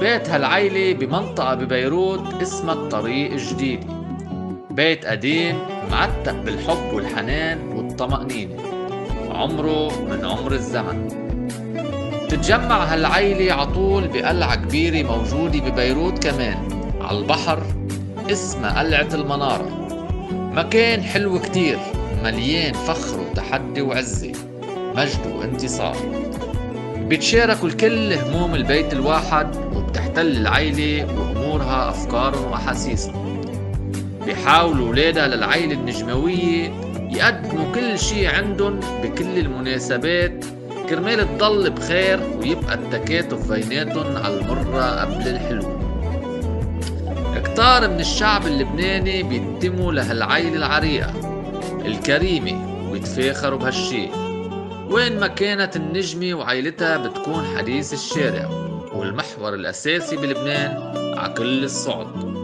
بيت هالعيلة بمنطقة ببيروت اسمها الطريق الجديدة. بيت قديم معتق بالحب والحنان والطمأنينة، عمره من عمر الزمن. تتجمع هالعيلة عطول بقلعة كبيرة موجودة ببيروت كمان على البحر، اسمها قلعة المنارة. مكان حلو كتير، مليان فخر وتحدي وعزة، مجد وانتصار. بيتشاركوا الكل هموم البيت الواحد، وبتحتل العيلة وأمورها أفكارهم وأحاسيسهم. بيحاولوا ولادها للعيلة النجموية يقدموا كل شي عندن بكل المناسبات، كرمال تضل بخير ويبقى التكاتف بيناتن على المرة قبل الحلو. كتار من الشعب اللبناني بينتموا لهالعيلة العريقة الكريمة ويتفاخروا بهالشي. وين ما كانت النجمة وعيلتها بتكون حديث الشارع والمحور الأساسي بلبنان عكل الصعد.